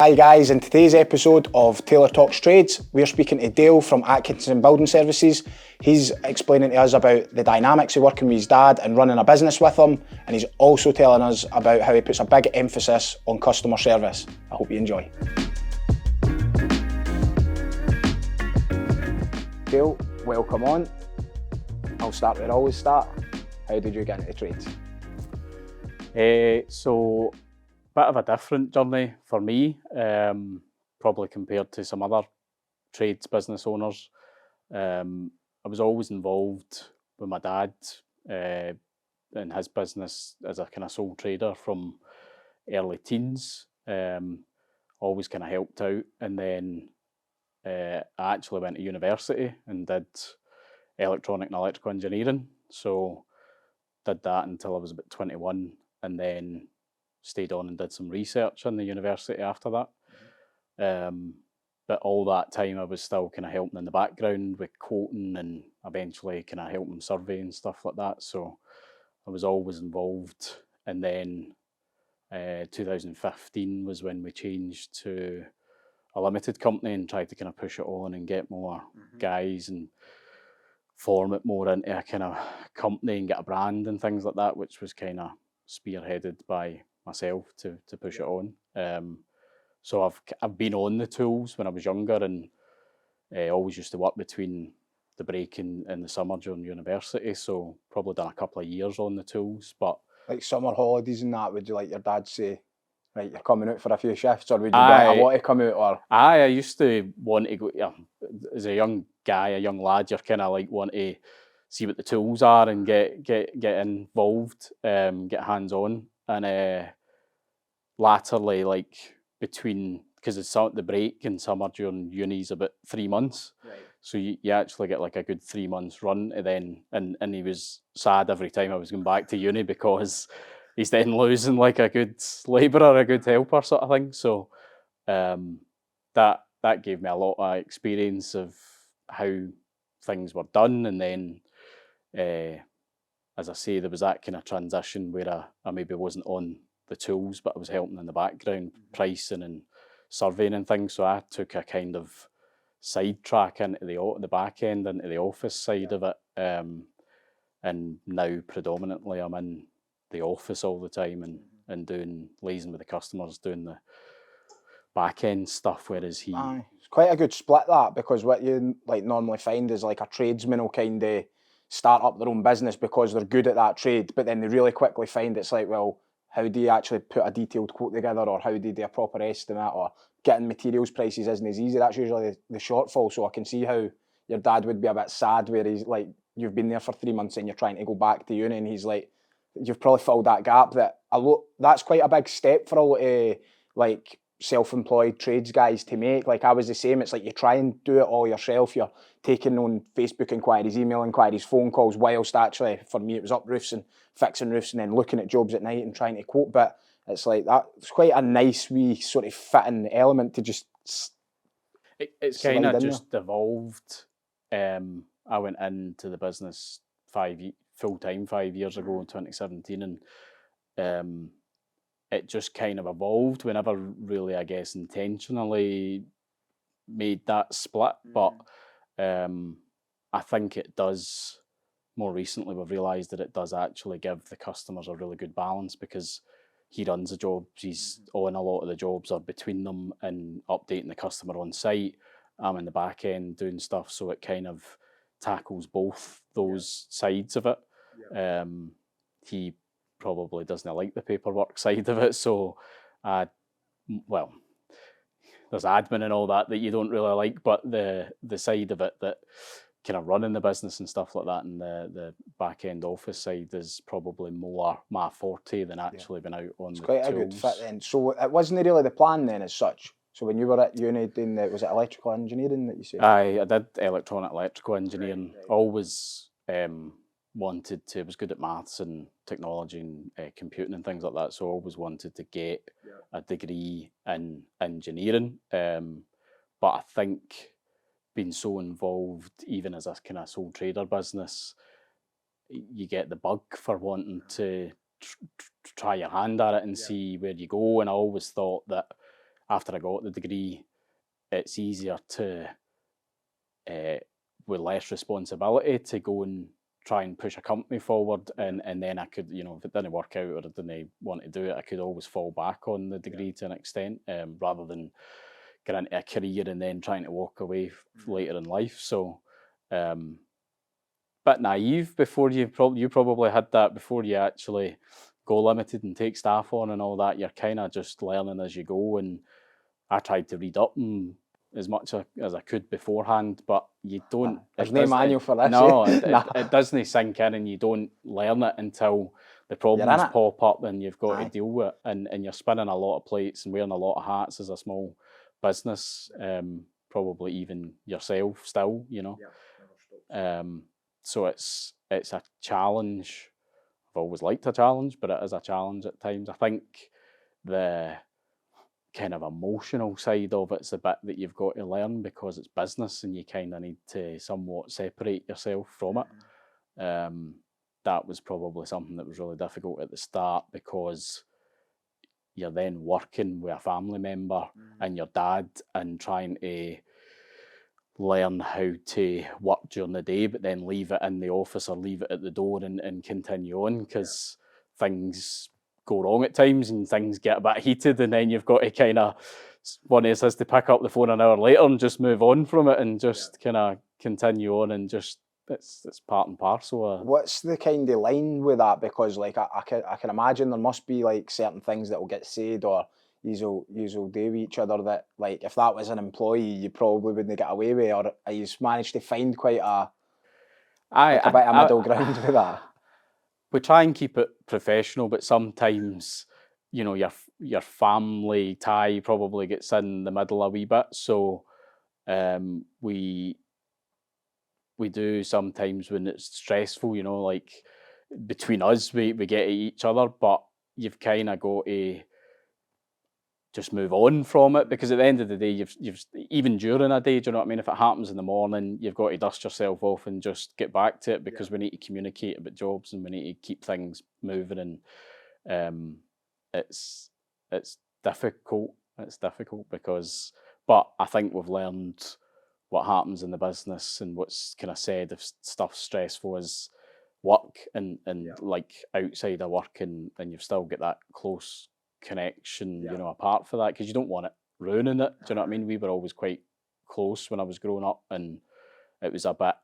Hi guys, in today's episode of Taylor Talks Trades, we're speaking to Dale from Atkinson Building Services. He's explaining to us about the dynamics of working with his dad and running a business with him, and he's also telling us about how he puts a big emphasis on customer service. I hope you enjoy. Dale, welcome on. I'll start where I always start. How did you get into trades? So bit of a different journey for me, probably compared to some other trades business owners. I was always involved with my dad in his business as a kind of sole trader from early teens. Always kind of helped out, and then I actually went to university and did electronic and electrical engineering. So did that until I was about 21, and then stayed on and did some research in the university after that. But all that time I was still kind of helping in the background with quoting and eventually kind of helping survey and stuff like that. So I was always involved. And then 2015 was when we changed to a limited company and tried to kind of push it on and get more guys and form it more into a kind of company and get a brand and things like that, which was kind of spearheaded by myself to push it on. So I've been on the tools when I was younger, and always used to work between the break and the summer during university. So probably done a couple of years on the tools. But like summer holidays and that, would you like your dad say, right, you're coming out for a few shifts, or would you be like, I want to come out? Or I used to want to go, as a young guy, a young lad, you're kind of like want to see what the tools are and get involved, get hands on. And latterly, like between, because it's the break in summer during uni is about 3 months, right. So you actually get like a good 3 months run to then, and he was sad every time I was going back to uni because he's then losing like a good labourer, a good helper sort of thing. So that gave me a lot of experience of how things were done. And then as I say, there was that kind of transition where I maybe wasn't on the tools, but I was helping in the background, pricing and surveying and things. So I took a kind of sidetrack into the back end, into the office side of it. And now predominantly I'm in the office all the time and doing liaising with the customers, doing the back end stuff, whereas it's quite a good split, that, because what you like normally find is like a tradesman will kind of start up their own business because they're good at that trade, but then they really quickly find it's like, well, how do you actually put a detailed quote together, or how do you do a proper estimate, or getting materials prices isn't as easy. That's usually the shortfall. So I can see how your dad would be a bit sad where he's like, you've been there for 3 months and you're trying to go back to uni, and he's like, you've probably filled that gap. That's quite a big step for a lot of like self-employed trades guys to make. Like I was the same. It's like you try and do it all yourself. You're taking on Facebook inquiries, email inquiries, phone calls, whilst actually for me it was up roofs and fixing roofs and then looking at jobs at night and trying to quote. But it's like that. It's quite a nice wee sort of fitting element to just. It's kind of just evolved. I went into the business full time 5 years ago in 2017, and it just kind of evolved. We never really, I guess, intentionally made that split, but I think it does. More recently, we've realised that it does actually give the customers a really good balance, because he runs the jobs, he's on a lot of the jobs, or between them and updating the customer on site. I'm in the back end doing stuff, so it kind of tackles both those sides of it. He probably doesn't like the paperwork side of it, so well, there's admin and all that you don't really like, but the side of it that kind of running the business and stuff like that, and the back end office side is probably more my forte than actually being out on the tools. Quite a good fit then. So it wasn't really the plan then as such. So when you were at uni doing was it electrical engineering that you said? I did electrical engineering. Right. Always wanted to. I was good at maths and technology and computing and things like that. So I always wanted to get a degree in engineering. But I think being so involved, even as a kind of sole trader business, you get the bug for wanting to try your hand at it and see where you go. And I always thought that after I got the degree, it's easier to, with less responsibility, to go and try and push a company forward, and then I could, if it didn't work out or I didn't want to do it, I could always fall back on the degree to an extent, rather than get into a career and then trying to walk away later in life. So, bit naive before you probably had that before you actually go limited and take staff on and all that. You're kind of just learning as you go, and I tried to read up as much as I could beforehand, but you don't. There's no manual for this. No, it doesn't sink in, and you don't learn it until the problems pop up and you've got to deal with it, and you're spinning a lot of plates and wearing a lot of hats as a small business, probably even yourself still, so it's a challenge. I've always liked a challenge, but it is a challenge at times. I think the kind of emotional side of it's the bit that you've got to learn, because it's business and you kind of need to somewhat separate yourself from it. That was probably something that was really difficult at the start, because you're then working with a family member and your dad, and trying to learn how to work during the day, but then leave it in the office or leave it at the door and continue on, because things go wrong at times and things get a bit heated, and then you've got to kind of, one of us has to pick up the phone an hour later and just move on from it and just kind of continue on, and just it's part and parcel. What's the kind of line with that? Because like I can imagine there must be like certain things that will get said or you'll do with each other that, like, if that was an employee you probably wouldn't get away with, or you managed to find quite a bit of middle ground with that? We try and keep it professional, but sometimes, your family tie probably gets in the middle a wee bit. So we do sometimes when it's stressful, like between us, we get at each other, but you've kind of got to just move on from it, because at the end of the day, you've even during a day, do you know what I mean? If it happens in the morning, you've got to dust yourself off and just get back to it, because we need to communicate about jobs and we need to keep things moving. And it's difficult. It's difficult because, but I think we've learned what happens in the business, and what's kind of said if stuff's stressful is work and like outside of work, and you've still got that close connection, apart for that, because you don't want it ruining it. Do you know what I mean? We were always quite close when I was growing up, and it was a bit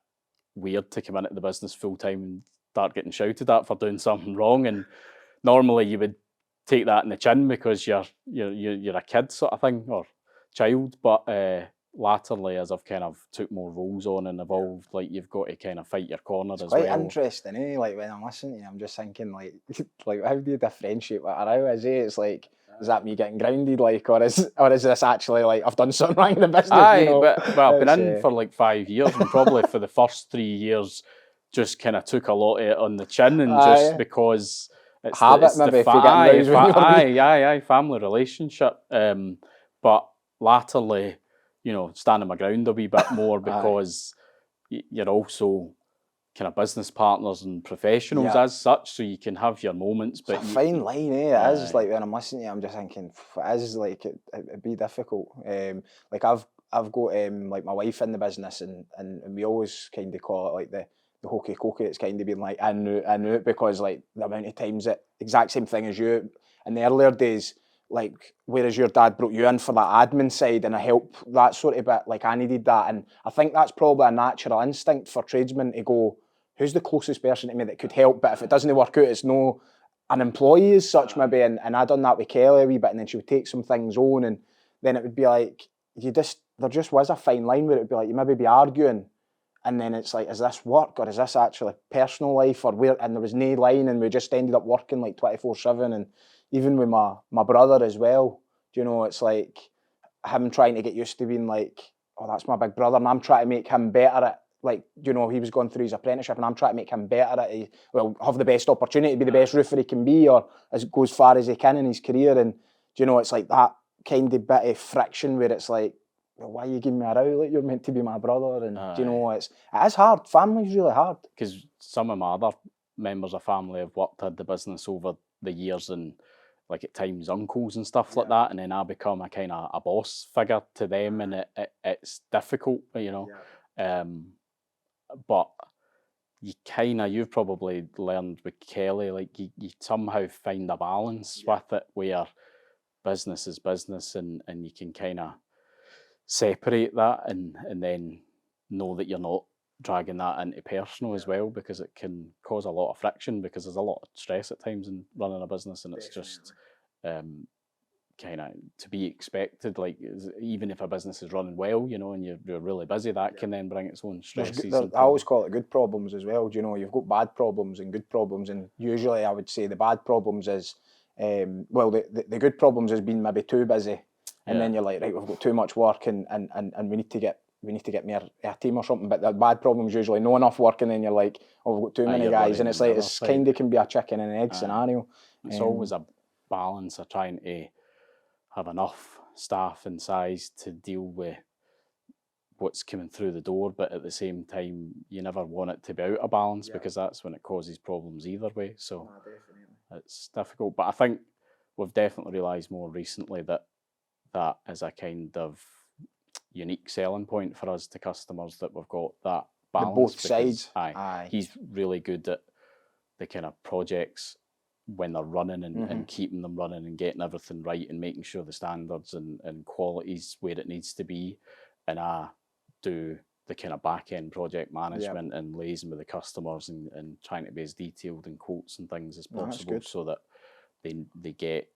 weird to come into the business full time and start getting shouted at for doing something wrong. And normally you would take that in the chin because you're a kid sort of thing, or child. But latterly, as I've kind of took more roles on and evolved, like you've got to kind of fight your corner as well. It's quite interesting, eh? Like when I'm listening to you, I'm just thinking like how do you differentiate what a row is? It's like, is that me getting grounded, like, or is this actually like I've done something wrong in the business? But I've been in for like 5 years, and probably for the first 3 years, just kind of took a lot of it on the chin, and just because it's habit, maybe if you get family relationship. But latterly, standing my ground a wee bit more, because you're also kind of business partners and professionals as such, so you can have your moments. But it's a fine line, eh? It is, like when I'm listening to you, I'm just thinking, it is like it'd be difficult. Like I've got like my wife in the business, and we always kind of call it like the hokey cokey. It's kind of been like in out, because like the amount of times that exact same thing as you in the earlier days. Like, whereas your dad brought you in for that admin side and a help, that sort of bit, like I needed that. And I think that's probably a natural instinct for tradesmen to go, who's the closest person to me that could help? But if it doesn't work out, it's no an employee as such, maybe. And I done that with Kelly a wee bit, and then she would take some things on, and then it would be like, there just was a fine line where it would be like, you maybe be arguing, and then it's like, is this work or is this actually personal life, or where? And there was no line, and we just ended up working like 24/7. And even with my brother as well, it's like him trying to get used to being like, oh, that's my big brother, and I'm trying to make him better at, like, he was going through his apprenticeship, and I'm trying to make him better at, have the best opportunity to be the best roofer he can be, or go as far as he can in his career. And it's like that kind of bit of friction where it's like, well, why are you giving me a row? Like, you're meant to be my brother. And it is hard. Family's really hard. Because some of my other members of family have worked at the business over the years, and like at times uncles and stuff like that, and then I become a kind of a boss figure to them, and it's difficult, you know. But you've probably learned with Kelly, like you somehow find a balance with it where business is business, and you can kind of separate that, and then know that you're not dragging that into personal as well, because it can cause a lot of friction, because there's a lot of stress at times in running a business, and it's just kind of to be expected. Like, even if a business is running well, you know, and you're really busy, that can then bring its own stresses. I always call it good problems as well. Do you know, you've got bad problems and good problems, and usually I would say the bad problems is, the good problems has been maybe too busy, and then you're like, right, we've got too much work, and we need to get more a team or something. But the bad problems usually no enough work, and then you're like, oh, we've got too many guys, and it's like it's kind of can be a chicken and egg scenario. It's always a balance of trying to have enough staff and size to deal with what's coming through the door, but at the same time, you never want it to be out of balance, because that's when it causes problems either way. So it's difficult. But I think we've definitely realised more recently that is a kind of unique selling point for us to customers, that we've got that balance. Both sides. Aye. He's really good at the kind of projects when they're running, and keeping them running and getting everything right, and making sure the standards and quality's where it needs to be. And I do the kind of back end project management and liaising with the customers, and trying to be as detailed in quotes and things as possible, so that they get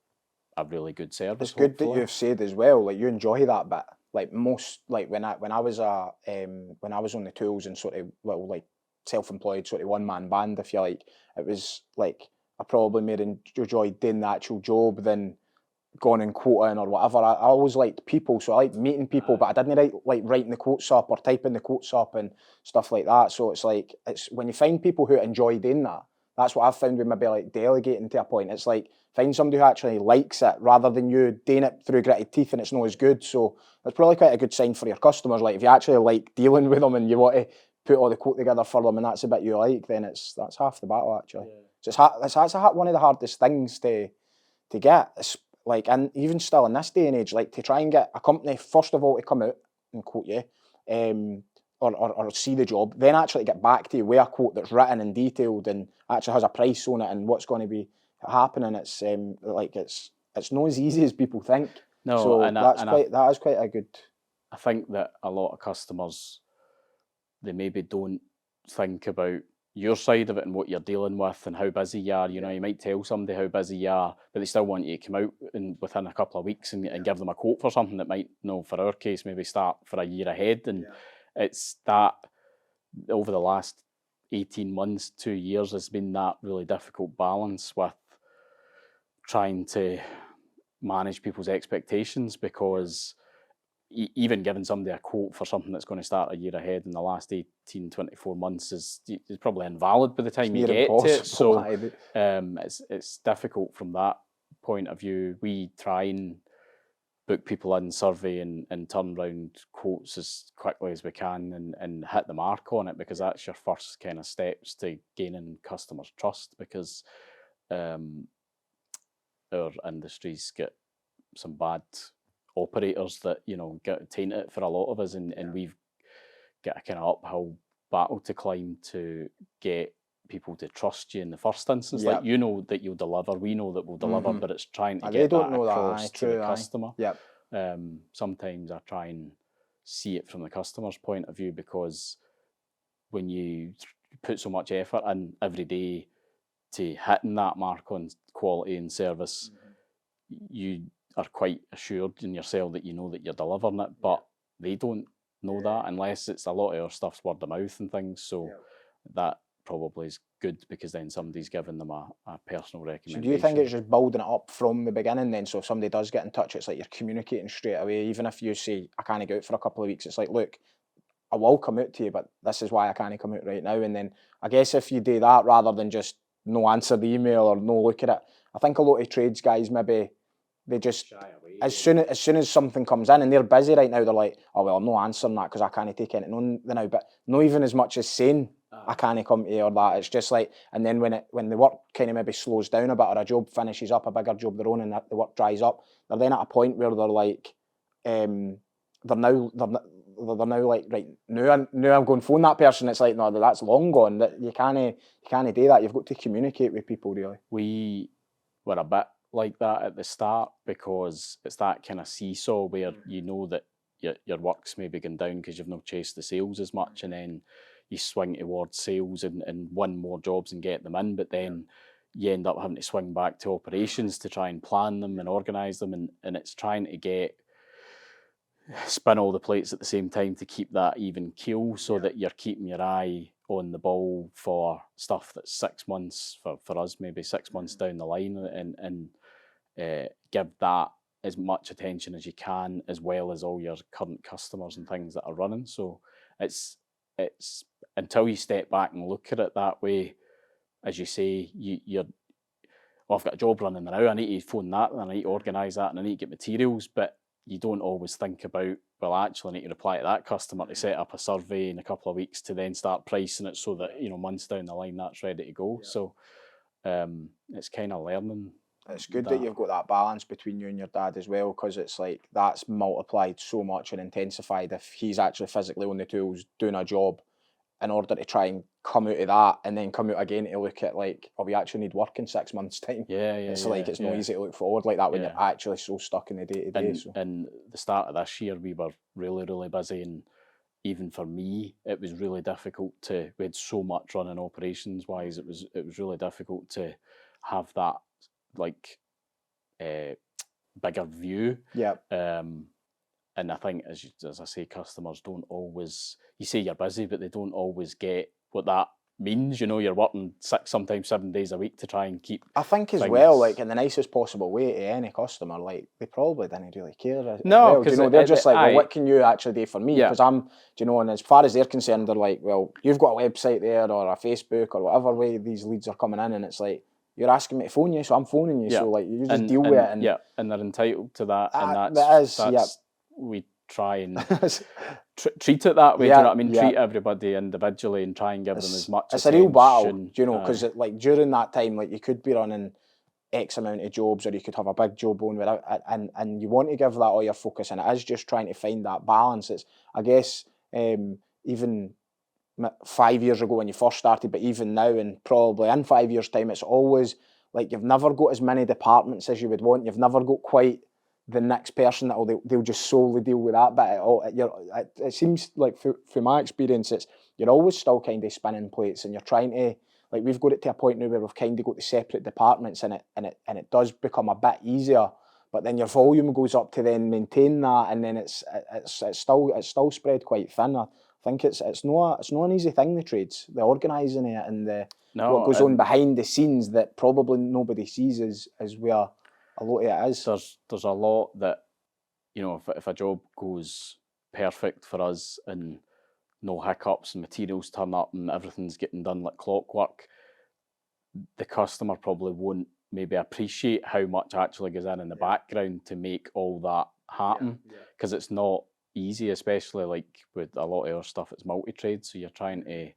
a really good service. It's good that you've said as well, like you enjoy that bit. Like most, like when I was on the tools and sort of little like self-employed sort of one-man band, if you like, it was like I probably more enjoyed doing the actual job than going and quoting or whatever. I always liked people, so I liked meeting people, but I didn't like writing the quotes up or typing the quotes up and stuff like that. So it's like, it's when you find people who enjoy doing that, that's what I've found with maybe like delegating to a point. It's like, find somebody who actually likes it, rather than you doing it through gritted teeth and it's not as good. So it's probably quite a good sign for your customers. Like if you actually like dealing with them and you want to put all the quote together for them, and that's a bit you like, then that's half the battle actually. So it's one of the hardest things to get. It's like, and even still in this day and age, like to try and get a company first of all to come out and quote you, or see the job, then actually get back to you with a quote that's written and detailed and actually has a price on it and what's going to be happening. It's like it's not as easy as people think. No, so that is quite a good. I think that a lot of customers, they maybe don't think about your side of it and what you're dealing with and how busy you are. You know, you might tell somebody how busy you are, but they still want you to come out within a couple of weeks and give them a quote for something that might, for our case, maybe start for a year ahead. And it's that over the last 18 months, 2 years, has been that really difficult balance with trying to manage people's expectations, because even giving somebody a quote for something that's going to start a year ahead in the last 18, 24 months is probably invalid by the time you get to it. So it's difficult from that point of view. We try and book people in, survey and turn around quotes as quickly as we can and hit the mark on it, because that's your first kind of steps to gaining customers' trust, because our industries get some bad operators that, get tainted for a lot of us, and we've got a kind of uphill battle to climb to get people to trust you in the first instance. Like, you know that you'll deliver, we know that we'll deliver, but it's trying to get that across to the customer. Sometimes I try and see it from the customer's point of view, because when you put so much effort in every day to hitting that mark on quality and service, you are quite assured in yourself that you know that you're delivering it, but they don't know that unless it's a lot of our stuff's word of mouth and things. So that probably is good, because then somebody's giving them a personal recommendation. So do you think it's just building it up from the beginning then? So if somebody does get in touch, it's like you're communicating straight away. Even if you say, I can't go out for a couple of weeks, it's like, look, I will come out to you, but this is why I can't come out right now. And then I guess if you do that, rather than just no answer the email or no look at it, I think a lot of trades guys, maybe they just, as soon as something comes in and they're busy right now, they're like, oh, well, I'm not answering that because I can't take it now. But not even as much as saying, I can't come to you or that. It's just like, and then when the work kind of maybe slows down a bit, or a job finishes up, a bigger job they're on, and the work dries up, they're then at a point where they're like, they're now like, right, now I'm going to phone that person. It's like, no, that's long gone. That you can't do that. You've got to communicate with people, really. We were a bit like that at the start, because it's that kind of seesaw where you know that your work's maybe going down because you've not chased the sales as much, and then you swing towards sales and win more jobs and get them in, but then you end up having to swing back to operations to try and plan them and organise them, and it's trying to spin all the plates at the same time to keep that even keel, so that you're keeping your eye on the ball for stuff that's 6 months, for us maybe 6 months down the line, and give that as much attention as you can, as well as all your current customers and things that are running. So it's until you step back and look at it that way, as you say, you're, well, I've got a job running now, I need to phone that, and I need to organise that, and I need to get materials, but you don't always think about, well, actually I need to reply to that customer to set up a survey in a couple of weeks to then start pricing it, so that, months down the line that's ready to go. Yeah. So it's kind of learning. It's good that you've got that balance between you and your dad as well, because it's like that's multiplied so much and intensified if he's actually physically on the tools doing a job, in order to try and come out of that and then come out again to look at like, oh, we actually need work in 6 months' time. It's not easy to look forward like that when you're actually so stuck in the day-to-day. And the start of this year we were really, really busy, and even for me it was really difficult we had so much running operations wise, it was really difficult to have that like bigger view. And I think, as I say, customers don't always, you say you're busy, but they don't always get what that means. You're working 6, sometimes 7 days a week to try and keep. I think as well, like in the nicest possible way to any customer, like they probably didn't really care. No, because they're just like, well, what can you actually do for me? Because I'm, and as far as they're concerned, they're like, well, you've got a website there or a Facebook or whatever way these leads are coming in, and it's like, you're asking me to phone you, so I'm phoning you. So like, you just deal with it. And they're entitled to that, and that's we try and treat it that way. Do you know what I mean? Treat everybody individually and try and give them as much attention. It's a real battle, because like during that time, like you could be running X amount of jobs, or you could have a big job on without, and you want to give that all your focus, and it is just trying to find that balance. It's, I guess, even 5 years ago when you first started, but even now, and probably in 5 years' time, it's always like you've never got as many departments as you would want. You've never got quite the next person that they'll just solely deal with that bit. It seems like from my experience, you're always still kind of spinning plates, and you're trying to, like, we've got it to a point now where we've kind of got the separate departments, and it does become a bit easier. But then your volume goes up to then maintain that, and then it's still spread quite thin. I think it's not an easy thing, the trades, the organising it and what goes on behind the scenes that probably nobody sees as where a lot of it is. There's a lot that, if a job goes perfect for us and no hiccups and materials turn up and everything's getting done like clockwork, the customer probably won't maybe appreciate how much actually goes in the background to make all that happen, because it's not easy, especially like with a lot of our stuff, it's multi-trade, so you're trying to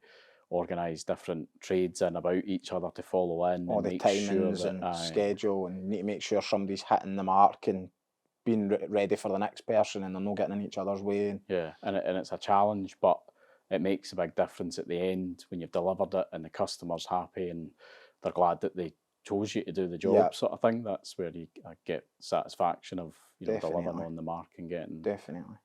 organise different trades in about each other to follow in, all the timings and schedule, and need to make sure somebody's hitting the mark and being ready for the next person, and they're not getting in each other's way. And it's a challenge, but it makes a big difference at the end when you've delivered it and the customer's happy and they're glad that they chose you to do the job, sort of thing. That's where you get satisfaction of delivering on the mark and getting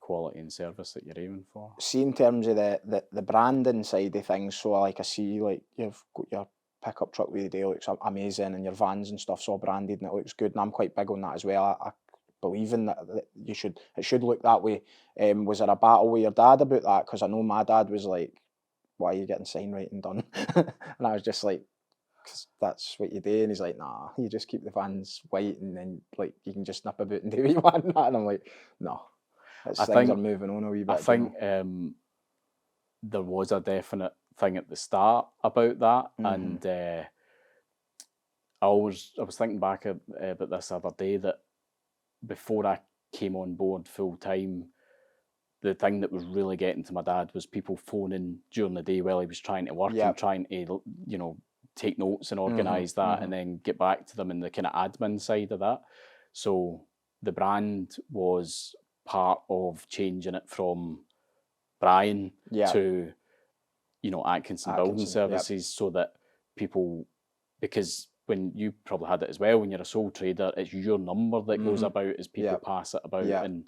quality and service that you're aiming for. See, in terms of the branding side of things, so like I see, like you've got your pickup truck with the day, looks amazing, and your vans and stuff's all branded and it looks good, and I'm quite big on that as well. I believe in that it should look that way. Was there a battle with your dad about that? Because I know my dad was like, why are you getting sign writing done? And I was just like, because that's what you do. And he's like, nah, you just keep the vans white, and then like you can just snip about and do what you want. And I'm like, no, things are moving on a wee bit. I think there was a definite thing at the start about that, and I was thinking back about this the other day, that before I came on board full time, the thing that was really getting to my dad was people phoning during the day while he was trying to work and trying to, you know, take notes and organise that and then get back to them, and the kind of admin side of that. So the brand was part of changing it from Brian to, you know, Atkinson Building Services, so that people, because when you probably had it as well, when you're a sole trader, it's your number that goes about as people pass it about, and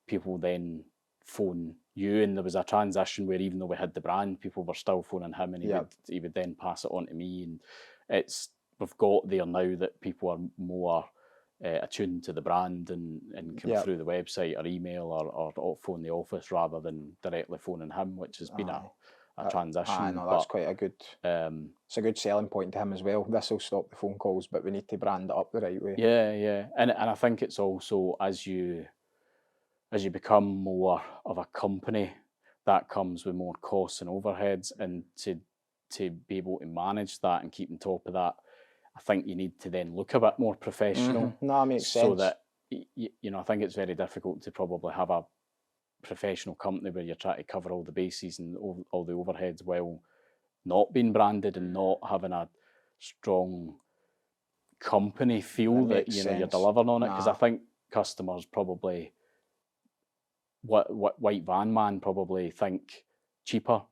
people then phone you. And there was a transition where even though we had the brand, people were still phoning him, and he would then pass it on to me. And we've got there now that people are more attuned to the brand and come through the website or email or phone the office rather than directly phoning him, which has been a transition. No, that's quite a good. It's a good selling point to him as well. This will stop the phone calls, but we need to brand it up the right way. Yeah, and I think it's also as you become more of a company, that comes with more costs and overheads, and to be able to manage that and keep on top of that, I think you need to then look a bit more professional. No, that makes sense. So that, you know, I think it's very difficult to probably have a professional company where you're trying to cover all the bases and all the overheads while not being branded and not having a strong company feel that you know you're delivering on it. Because I think customers probably, what white van man probably think cheaper.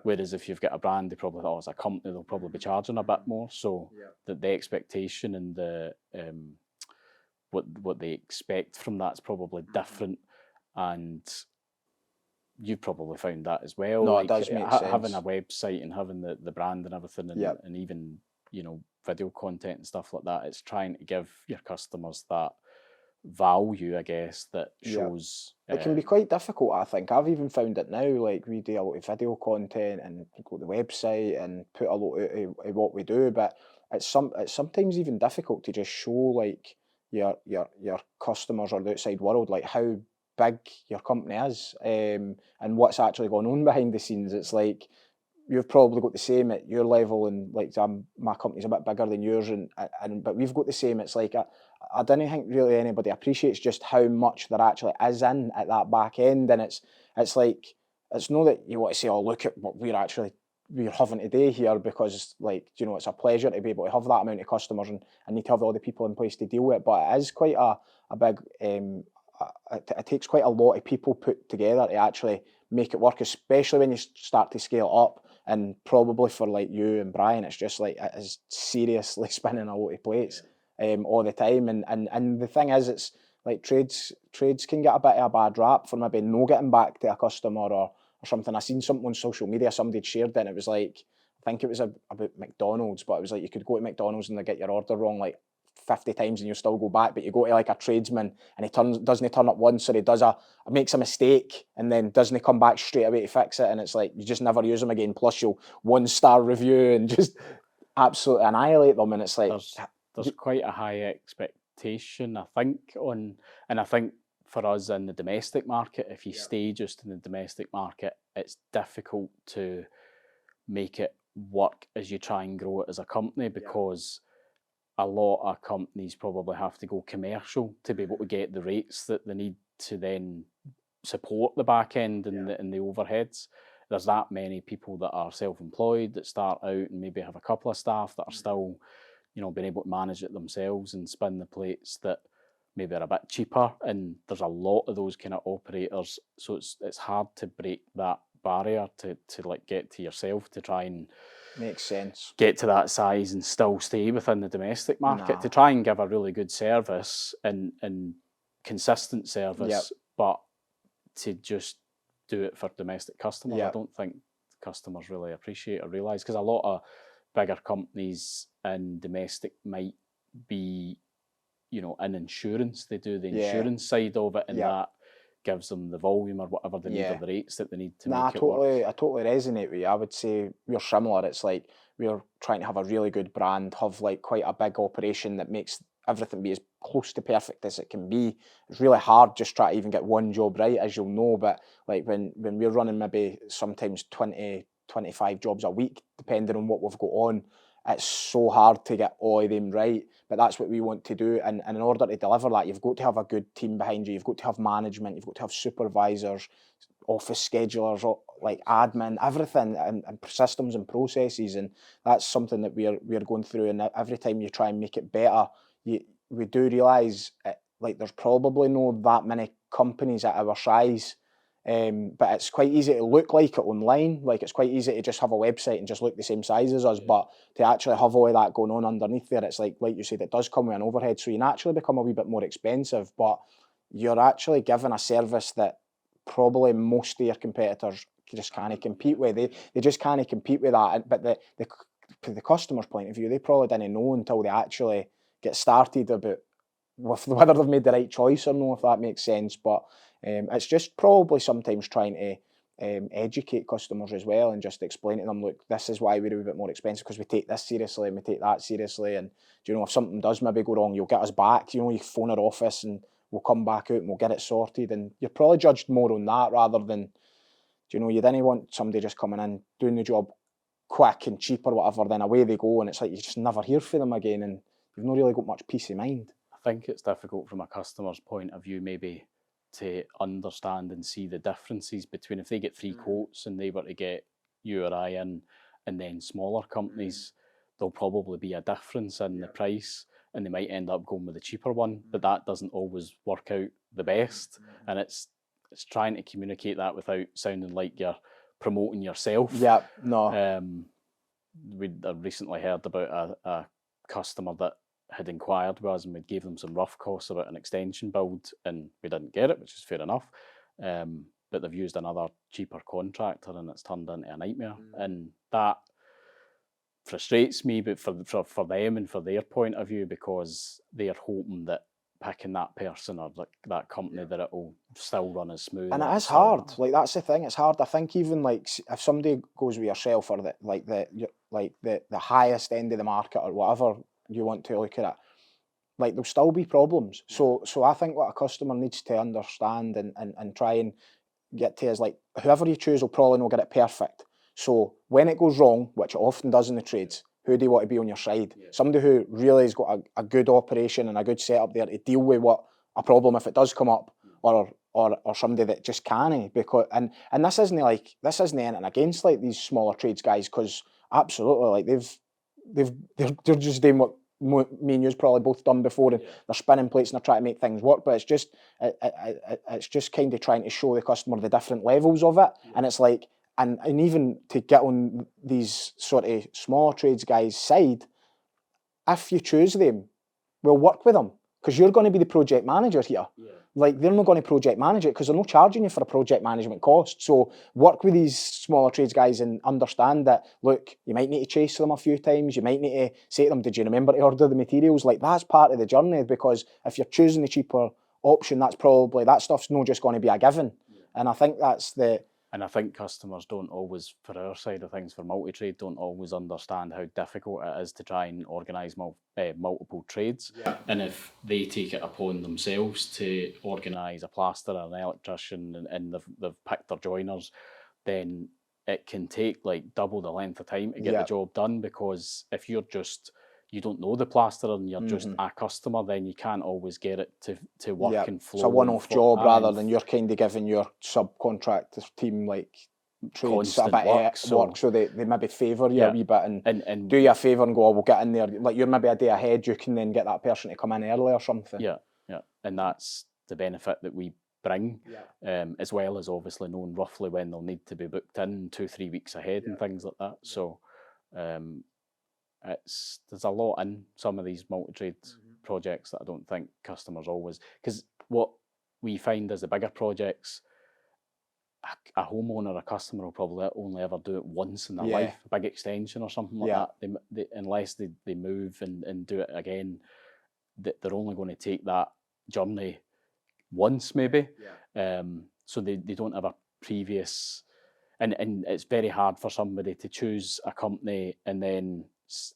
Whereas if you've got a brand, they probably as a company they'll probably be charging a bit more. So that the expectation and the what they expect from that's probably different. And you've probably found that as well. No, like, it does make sense. Having a website and having the brand and everything, and even, you know, video content and stuff like that. It's trying to give your customers that value, I guess, that shows. It can be quite difficult, I think. I've even found it now. Like, we do a lot of video content and go to the website and put a lot of what we do, but it's sometimes even difficult to just show like your customers or the outside world like how big your company is, and what's actually going on behind the scenes. It's like you've probably got the same at your level, and like my company's a bit bigger than yours, and but we've got the same. It's like I don't think really anybody appreciates just how much there actually is in at that back end, and it's like it's not that you want to say, oh, look at what we're having today here, because like, you know, it's a pleasure to be able to have that amount of customers and need to have all the people in place to deal with it. But it is quite a big it takes quite a lot of people put together to actually make it work, especially when you start to scale up. And probably for like you and Brian, it's just like it is seriously spinning a lot of plates all the time. And the thing is, it's like trades can get a bit of a bad rap for maybe no getting back to a customer or something. I seen something on social media, somebody had shared it, and it was like, I think it was about McDonald's, but it was like you could go to McDonald's and they get your order wrong like 50 times and you still go back, but you go to like a tradesman and doesn't turn up once, or he makes a mistake and then doesn't come back straight away to fix it, and it's like you just never use them again, plus you'll 1-star review and just absolutely annihilate them. And it's like there's quite a high expectation, I think, and I think for us in the domestic market, if you stay just in the domestic market, it's difficult to make it work as you try and grow it as a company, because a lot of companies probably have to go commercial to be able to get the rates that they need to then support the back end and the overheads. There's that many people that are self-employed that start out and maybe have a couple of staff that are still, you know, being able to manage it themselves and spin the plates that maybe are a bit cheaper. And there's a lot of those kind of operators, so it's hard to break that barrier to like get to yourself to try and makes sense, get to that size and still stay within the domestic market, to try and give a really good service and consistent service, but to just do it for domestic customers, I don't think customers really appreciate or realise, because a lot of bigger companies in domestic might be, you know, in insurance, they do the insurance side of it, and that gives them the volume or whatever they need, or the rates that they need to make it work. I totally resonate with you. I would say we're similar. It's like we're trying to have a really good brand, have like quite a big operation that makes everything be as close to perfect as it can be. It's really hard just try to even get one job right, as you'll know, but like when we're running maybe sometimes 20, 25 jobs a week, depending on what we've got on, it's so hard to get all of them right, but that's what we want to do. And in order to deliver that, you've got to have a good team behind you, you've got to have management, you've got to have supervisors, office schedulers, like admin, everything, and systems and processes, and that's something that we're going through. And every time you try and make it better, we do realise like there's probably not that many companies at our size. But it's quite easy to look like it online. Like it's quite easy to just have a website and just look the same size as us. But to actually have all of that going on underneath there, it's like you said, it does come with an overhead. So you naturally become a wee bit more expensive, but you're actually given a service that probably most of your competitors just can't compete with. They just can't compete with that. But the customer's point of view, they probably didn't know until they actually get started about whether they've made the right choice or no, if that makes sense. But it's just probably sometimes trying to educate customers as well, and just explain to them, look, this is why we're a wee bit more expensive, because we take this seriously and we take that seriously. And if something does maybe go wrong, you'll get us back. You phone our office and we'll come back out and we'll get it sorted. And you're probably judged more on that rather than, you didn't want somebody just coming in, doing the job quick and cheap or whatever, then away they go, and it's like you just never hear from them again, and you've not really got much peace of mind. I think it's difficult from a customer's point of view maybe to understand and see the differences between if they get 3 quotes and they were to get you or I in, and then smaller companies, there'll probably be a difference in the price, and they might end up going with the cheaper one, but that doesn't always work out the best. And it's trying to communicate that without sounding like you're promoting yourself. Yeah, no. I recently heard about a customer that had inquired with us, and we gave them some rough costs about an extension build, and we didn't get it, which is fair enough. But they've used another cheaper contractor, and it's turned into a nightmare. And that frustrates me, but for them and for their point of view, because they are hoping that picking that person or that company, that it will still run as smooth. And it is hard. Like, that's the thing. It's hard. I think even like if somebody goes with yourself or the highest end of the market or whatever you want to look at it, like there'll still be problems. So I think what a customer needs to understand and try and get to is, like, whoever you choose will probably not get it perfect. So when it goes wrong, which it often does in the trades, who do you want to be on your side? Somebody who really has got a good operation and a good setup there to deal with a problem if it does come up, or somebody that just can't. Because and this isn't anything against like these smaller trades guys, because absolutely, like they're just doing what me and you's probably both done before, and they're spinning plates and they're trying to make things work. But it's just kind of trying to show the customer the different levels of it, and it's like. And even to get on these sort of smaller trades guys' side, if you choose them, we'll work with them, because you're going to be the project manager here. Like, they're not going to project manage it because they're not charging you for a project management cost. So work with these smaller trades guys and understand that, look, you might need to chase them a few times. You might need to say to them, did you remember to order the materials? Like, that's part of the journey, because if you're choosing the cheaper option, that stuff's not just going to be a given. And I think that's the... And I think customers don't always, for our side of things, for multi-trade, don't always understand how difficult it is to try and organise multiple trades. And if they take it upon themselves to organise a plasterer, an electrician, and they've picked their joiners, then it can take like double the length of time to get the job done, because if you don't know the plasterer and you're just a customer, then you can't always get it to work and flow. It's a one-off job rather than you're kind of giving your subcontractor team like trades a bit of work, so they maybe favour you a wee bit and do you a favour and go, oh, we'll get in there. Like, you're maybe a day ahead, you can then get that person to come in early or something. Yeah. And that's the benefit that we bring, as well as obviously knowing roughly when they'll need to be booked in 2-3 weeks ahead and things like that. So there's a lot in some of these multi-trade projects that I don't think customers always, because what we find is the bigger projects, a homeowner, a customer will probably only ever do it once in their life, a big extension or something like that. They, unless they move and do it again, they're only going to take that journey once maybe. So they don't have a previous, and it's very hard for somebody to choose a company and then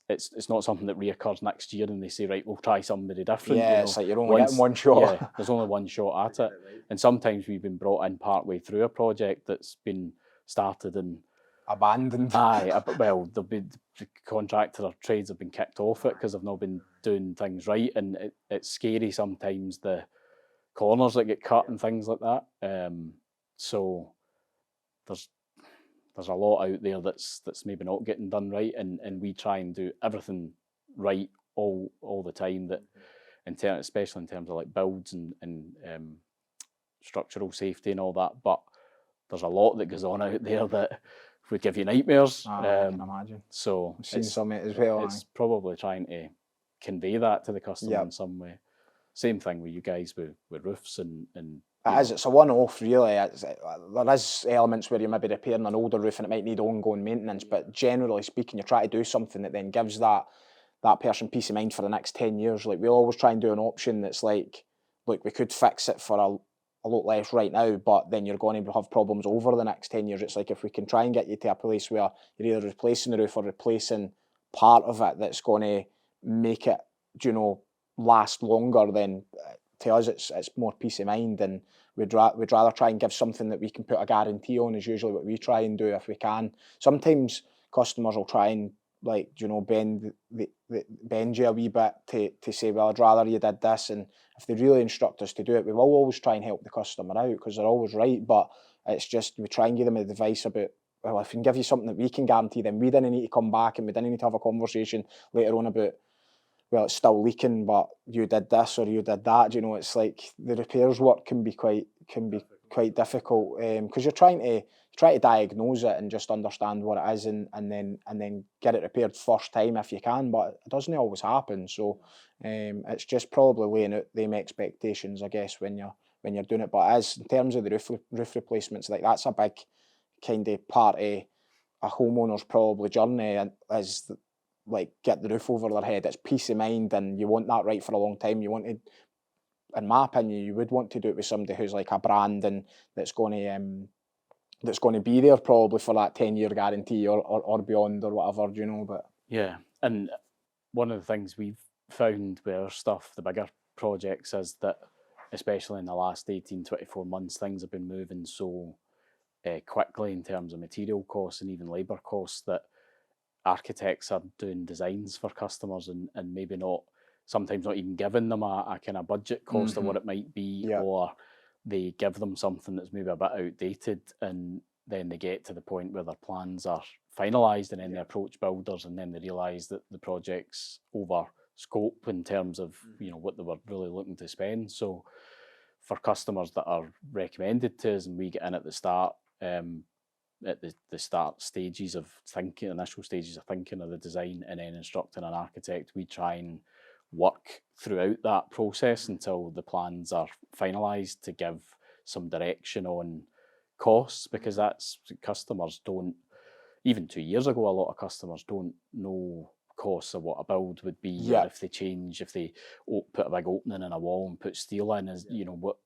it's not something that reoccurs next year and they say, right, we'll try somebody different. It's like you're only getting one shot. There's only one shot at it. And sometimes we've been brought in partway through a project that's been started and abandoned. Well, the contractor or trades have been kicked off it because they've not been doing things right, and it's scary sometimes, the corners that get cut and things like that. So there's a lot out there that's maybe not getting done right, and we try and do everything right all the time, that especially in terms of like builds and structural safety and all that. But there's a lot that goes on out there that would give you nightmares. I can imagine. So I've seen some of it as well. It's probably trying to convey that to the customer in some way. Same thing with you guys with roofs and it's a one-off really. There is elements where you might be repairing an older roof and it might need ongoing maintenance, but generally speaking, you try to do something that then gives that person peace of mind for the next 10 years. Like, we always try and do an option that's like, look, we could fix it for a lot less right now, but then you're going to have problems over the next 10 years. It's like, if we can try and get you to a place where you're either replacing the roof or replacing part of it that's going to make it, last longer, then to us it's more peace of mind, and we'd rather try and give something that we can put a guarantee on, is usually what we try and do if we can. Sometimes customers will try and bend you a wee bit to say, well, I'd rather you did this, and if they really instruct us to do it, we will always try and help the customer out because they're always right. But it's just, we try and give them advice about, well, if we can give you something that we can guarantee, then we didn't need to come back and we didn't need to have a conversation later on about, well, it's still leaking, but you did this or you did that. It's like the repairs work can be quite difficult because you're trying to diagnose it and just understand what it is, and then get it repaired first time if you can, but it doesn't always happen. So it's just probably laying out them expectations, I guess, when you're doing it. But as in terms of the roof replacements, like, that's a big kind of part of a homeowner's probably journey, and is like, get the roof over their head. It's peace of mind, and you want that right for a long time. You want to, in my opinion, you would want to do it with somebody who's like a brand and that's going to be there probably for that 10-year guarantee or beyond or whatever, But yeah, and one of the things we've found with our stuff, the bigger projects, is that especially in the last 18-24 months, things have been moving so quickly in terms of material costs and even labour costs, that architects are doing designs for customers and maybe sometimes not even giving them a kind of budget cost of what it might be, or they give them something that's maybe a bit outdated, and then they get to the point where their plans are finalised, and then they approach builders, and then they realise that the project's over scope in terms of what they were really looking to spend. So for customers that are recommended to us and we get in at the start, at the start stages of thinking, initial stages of thinking of the design, and then instructing an architect, we try and work throughout that process until the plans are finalised to give some direction on costs, because that's, customers don't, even 2 years ago, a lot of customers don't know costs of what a build would be, or if they change, if they put a big opening in a wall and put steel in, is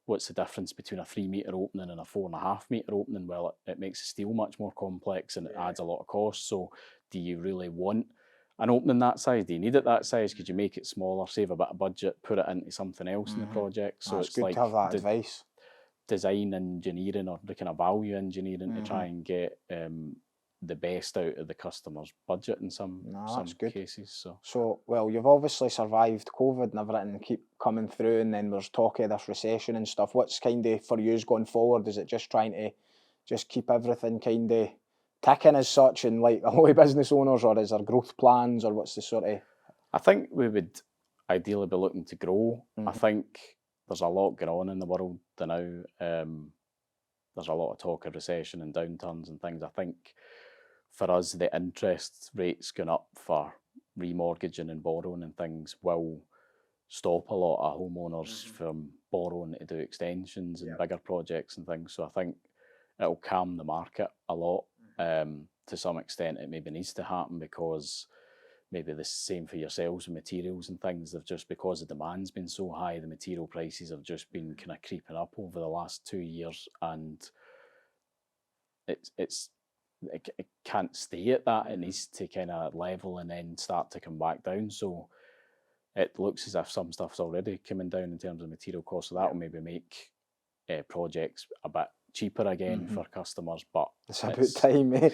what's the difference between a 3 metre opening and a 4.5 metre opening? Well, it makes the steel much more complex and it adds a lot of cost. So do you really want an opening that size? Do you need it that size? Could you make it smaller, save a bit of budget, put it into something else in the project? So it's good like to have that advice. Design engineering, or the kind of value engineering, to try and get the best out of the customer's budget in some cases. So well, you've obviously survived COVID and everything, keep coming through, and then there's talk of this recession and stuff. What's kind of for you going forward? Is it just trying to just keep everything kind of ticking as such, and like a lot of business owners, or is there growth plans, or what's the sort of? I think we would ideally be looking to grow. I think there's a lot going on in the world now. There's a lot of talk of recession and downturns and things. I think for us, the interest rates going up for remortgaging and borrowing and things will stop a lot of homeowners from borrowing to do extensions and bigger projects and things. So I think it'll calm the market a lot. To some extent, it maybe needs to happen, because maybe the same for yourselves with materials and things. They've just, because the demand's been so high, the material prices have just been kind of creeping up over the last 2 years, and it can't stay at that. It needs to kind of level and then start to come back down. So it looks as if some stuff's already coming down in terms of material costs. So that will maybe make projects a bit cheaper again for customers. But it's about time, eh?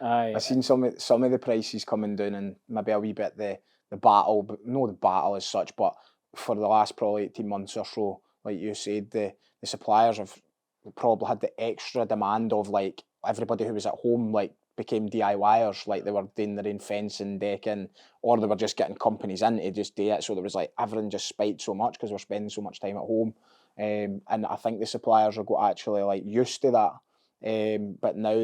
I've seen some of the prices coming down, and maybe a wee bit the battle, but no the battle as such, but for the last probably 18 months or so, like you said, the suppliers have probably had the extra demand of like everybody who was at home like became DIYers, like they were doing their own fencing, decking, or they were just getting companies in to just do it. So there was like everything just spiked so much because we're spending so much time at home. And I think the suppliers are got actually like used to that. But now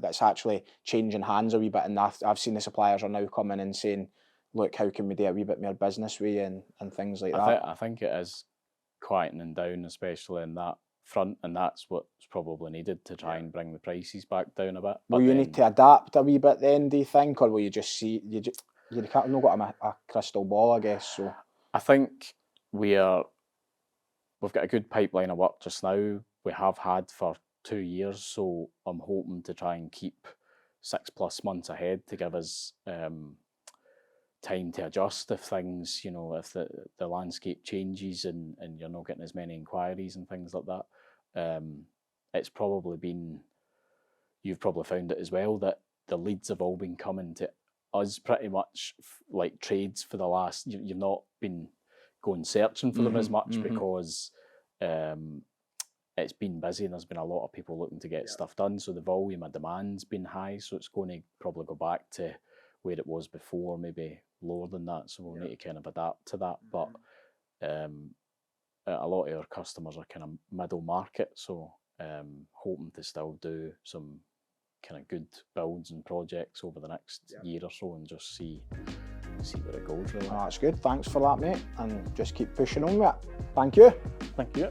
that's actually changing hands a wee bit, and I've seen the suppliers are now coming and saying, look, how can we do a wee bit more business with you and things like that. I think it is quietening down, especially in that front, and that's what's probably needed to try and bring the prices back down a bit. Will you need to adapt a wee bit then, do you think, or will you just see you can't not got a crystal ball, I guess. So I think we've got a good pipeline of work just now. We have had for 2 years, so I'm hoping to try and keep 6+ months ahead to give us time to adjust if things, you know, if the landscape changes and you're not getting as many inquiries and things like that. It's probably been, you've probably found it as well, that the leads have all been coming to us pretty much like trades for the last, you've not been going searching for them as much because it's been busy and there's been a lot of people looking to get stuff done. So the volume of demand's been high. So it's going to probably go back to where it was before, maybe lower than that. So we'll need to kind of adapt to that. But a lot of our customers are kind of middle market. So hoping to still do some kind of good builds and projects over the next year or so and just see where it goes really. That's good. Thanks for that, mate. And just keep pushing on with it. Thank you. Thank you.